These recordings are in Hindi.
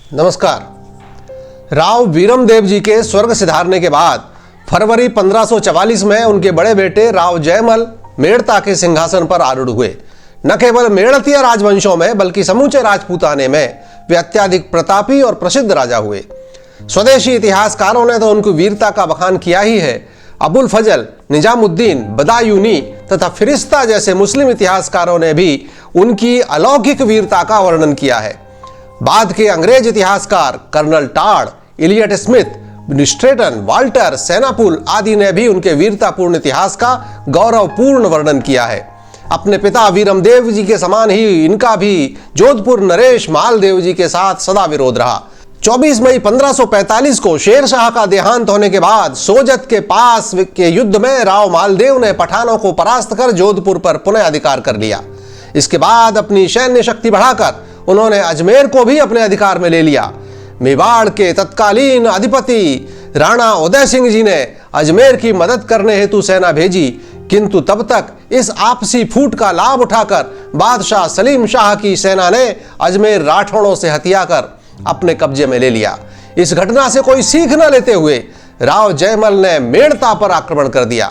नमस्कार। राव वीरमदेव जी के स्वर्ग सिधारने के बाद फरवरी 1544 में उनके बड़े बेटे राव जयमल मेड़ता के सिंहासन पर आरूढ़ हुए। न केवल मेड़तीय राजवंशों में बल्कि समूचे राजपूताने में वे अत्यधिक प्रतापी और प्रसिद्ध राजा हुए। स्वदेशी इतिहासकारों ने तो उनकी वीरता का बखान किया ही है। अबुल फजल, निजामुद्दीन, बदायूनी तथा फिरिस्ता जैसे मुस्लिम इतिहासकारों ने भी उनकी अलौकिक वीरता का वर्णन किया है। बाद के अंग्रेज इतिहासकार colonel Tod, Elliot Smith, Stratton, Walter, सेनापुल आदि ने भी उनके वीरतापूर्ण इतिहास का गौरवपूर्ण वर्णन किया है। अपने पिता वीरमदेव जी के समान ही इनका भी जोधपुर नरेश मालदेव जी के साथ सदा विरोध रहा। 24 मई 1545 को शेरशाह का देहांत होने के बाद सोजत के पास के युद्ध में राव मालदेव ने पठानों को परास्त कर जोधपुर पर पुनः अधिकार कर लिया। इसके बाद अपनी सैन्य शक्ति बढ़ाकर उन्होंने अजमेर को भी अपने अधिकार में ले लिया। मेवाड़ के तत्कालीन अधिपति राणा उदय सिंह जी ने अजमेर की मदद करने हेतु सेना भेजी, किंतु तब तक इस आपसी फूट का लाभ उठाकर बादशाह सलीम शाह की सेना ने अजमेर राठौड़ों से हथियाकर अपने कब्जे में ले लिया। इस घटना से कोई सीख न लेते हुए राव जयमल ने मेड़ता पर आक्रमण कर दिया।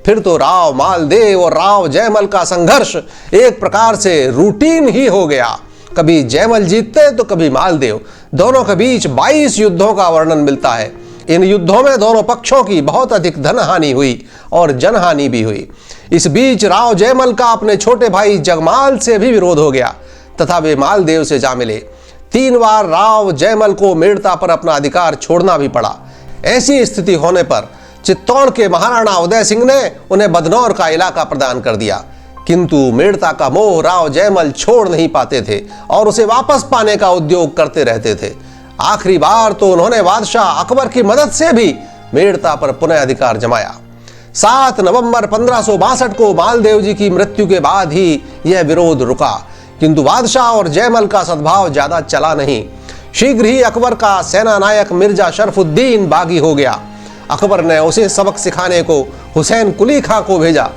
फिर तो राव मालदेव और राव जयमल का संघर्ष एक प्रकार से रूटीन ही हो गया। कभी जयमल जीतते तो कभी मालदेव। दोनों के बीच 22 युद्धों का वर्णन मिलता है। इन युद्धों में दोनों पक्षों की बहुत अधिक धन हानि हुई और जनहानि भी हुई। इस बीच राव जयमल का अपने छोटे भाई जगमाल से भी विरोध हो गया तथा वे मालदेव से जा मिले। 3 बार राव जयमल को मेड़ता पर अपना अधिकार छोड़ना भी पड़ा। ऐसी स्थिति होने पर चित्तौड़ के महाराणा उदय सिंह ने उन्हें बदनौर का इलाका प्रदान कर दिया, किंतु मेड़ता का मोह राव जयमल छोड़ नहीं पाते थे और उसे वापस पाने का उद्योग करते रहते थे। आखिरी बार तो उन्होंने बादशाह अकबर की मदद से भी मेड़ता पर पुनः अधिकार जमाया। 7 नवंबर 1562 को मालदेव जी की मृत्यु के बाद ही यह विरोध रुका, किंतु बादशाह और जयमल का सद्भाव ज्यादा चला नहीं। शीघ्र ही अकबर का सेना नायक मिर्जा शरफुद्दीन बागी हो गया। अकबर ने उसे सबक सिखाने को हुसैन कुली खां को भेजा।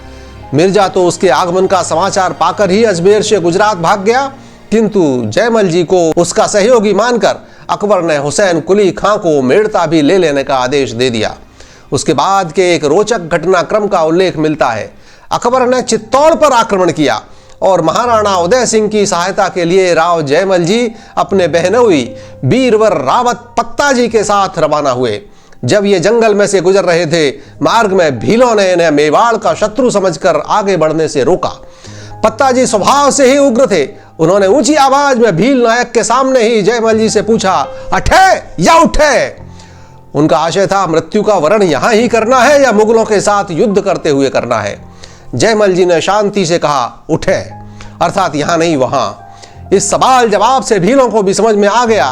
मिर्जा तो उसके आगमन का समाचार पाकर ही अजमेर से गुजरात भाग गया, किंतु जयमल जी को उसका सहयोगी मानकर अकबर ने हुसैन कुली खां को मेड़ता भी ले लेने का आदेश दे दिया। उसके बाद के एक रोचक घटनाक्रम का उल्लेख मिलता है। अकबर ने चित्तौड़ पर आक्रमण किया और महाराणा उदय सिंह की सहायता के लिए राव जयमल जी अपने बहनोई बीरवर रावत पत्ता जी के साथ रवाना हुए। जब ये जंगल में से गुजर रहे थे, मार्ग में भीलों ने इन्हें मेवाड़ का शत्रु समझकर आगे बढ़ने से रोका। पत्ता जी स्वभाव से ही उग्र थे। उन्होंने ऊंची आवाज में भील नायक के सामने ही जयमल जी से पूछा, अठे या उठे। उनका आशय था मृत्यु का वरण यहां ही करना है या मुगलों के साथ युद्ध करते हुए करना है। जयमल जी ने शांति से कहा, उठे, अर्थात यहां नहीं वहां। इस सवाल जवाब से भीलों को भी समझ में आ गया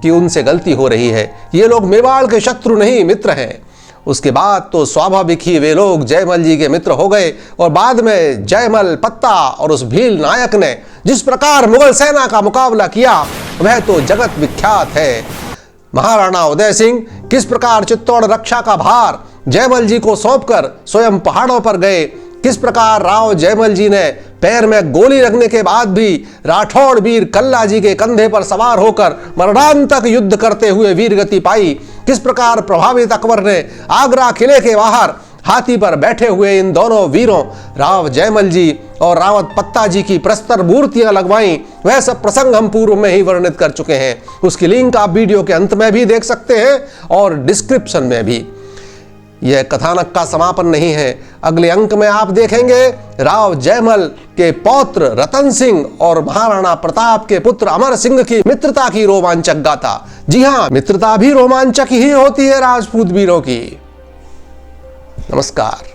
कि उनसे गलती हो रही है। ये लोग मेवाड़ के शत्रु नहीं, मित्र हैं। उसके बाद तो स्वाभाविक ही वे लोग जयमल जी के मित्र हो गए और बाद में जयमल, पत्ता और उस भील नायक ने जिस प्रकार मुगल सेना का मुकाबला किया वह तो जगत विख्यात है। महाराणा उदय सिंह किस प्रकार चित्तौड़ रक्षा का भार जयमल जी को सौंपकर स्वयं पहाड़ों पर गए, किस प्रकार राव जयमल जी ने पैर में गोली लगने के बाद भी राठौड़ वीर कल्ला जी के कंधे पर सवार होकर मरणांतक युद्ध करते हुए वीरगति पाई, किस प्रकार प्रभावित अकबर ने आगरा किले के बाहर हाथी पर बैठे हुए इन दोनों वीरों राव जयमल जी और रावत पत्ता जी की प्रस्तर मूर्तियां लगवाई, वह सब प्रसंग हम पूर्व में ही वर्णित कर चुके हैं। उसकी लिंक आप वीडियो के अंत में भी देख सकते हैं और डिस्क्रिप्शन में भी। यह कथानक का समापन नहीं है। अगले अंक में आप देखेंगे राव जयमल के पौत्र रतन सिंह और महाराणा प्रताप के पुत्र अमर सिंह की मित्रता की रोमांचक गाथा। जी हां, मित्रता भी रोमांचक ही होती है राजपूत वीरों की। नमस्कार।